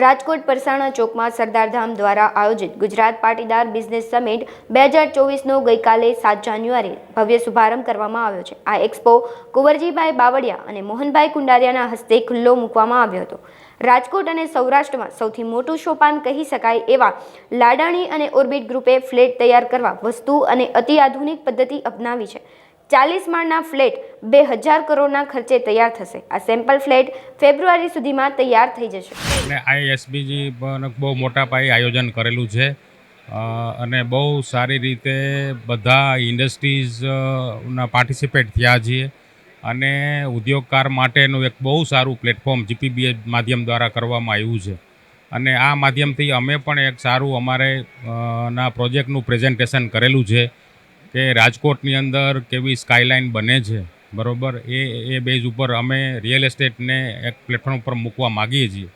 રાજકોટ પરસાણા ચોકમાં સરદારધામ દ્વારા આયોજિત ગુજરાત પાટીદાર બિઝનેસ સમિટ 2024નો ગઈકાલે 7 જાન્યુઆરી ભવ્ય શુભારંભ કરવામાં આવ્યો છે। આ એક્સપો કુંવરજીભાઈ બાવળિયા અને મોહનભાઈ કુંડારિયાના હસ્તે ખુલ્લો મૂકવામાં આવ્યો હતો। રાજકોટ અને સૌરાષ્ટ્રમાં સૌથી મોટું સોપાન કહી શકાય એવા લાડાણી અને ઓર્બિટ ગ્રુપે ફ્લેટ તૈયાર કરવા વસ્તુ અને અતિ આધુનિક પદ્ધતિ અપનાવી છે। 40 માળના ફ્લેટ 2000 કરોડના ખર્ચે તૈયાર થશે। આ સેમ્પલ ફ્લેટ ફેબ્રુઆરી સુધીમાં તૈયાર થઈ જશે। અને આઈએસબીજી પણ બહુ મોટા પાયે આયોજન કરેલું છે અને બહુ સારી રીતે બધા ઇન્ડસ્ટ્રીઝના પાર્ટિસિપેટ થયા છીએ અને ઉદ્યોગકાર માટેનું એક બહુ સારું પ્લેટફોર્મ જીપીબીએ માધ્યમ દ્વારા કરવામાં આવ્યું છે અને આ માધ્યમથી અમે પણ એક સારું અમારે ના પ્રોજેક્ટનું પ્રેઝન્ટેશન કરેલું છે કે રાજકોટની અંદર કેવી સ્કાયલાઇન બને છે, બરાબર। એ બેઝ ઉપર અમે રિયલ એસ્ટેટને એક પ્લેટફોર્મ ઉપર મૂકવા માગીએ છીએ,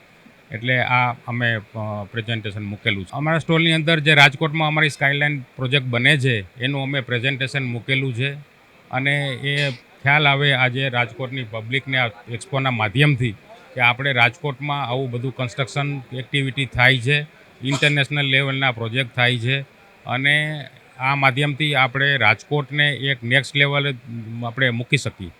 એટલે આ અમે પ્રેઝન્ટેશન મૂકેલું છે। અમારા સ્ટોલની અંદર જે રાજકોટમાં અમારી સ્કાયલાઇન પ્રોજેક્ટ બને છે એનું અમે પ્રેઝન્ટેશન મૂકેલું છે અને એ ખ્યાલ આવે આજે રાજકોટની પબ્લિકને આ એક્સપોના માધ્યમથી કે આપણે રાજકોટમાં આવું બધું કન્સ્ટ્રક્શન એક્ટિવિટી થાય છે, ઇન્ટરનેશનલ લેવલના પ્રોજેક્ટ થાય છે અને આ માધ્યમથી આપણે રાજકોટને એક નેક્સ્ટ લેવલ આપણે મૂકી શકીએ।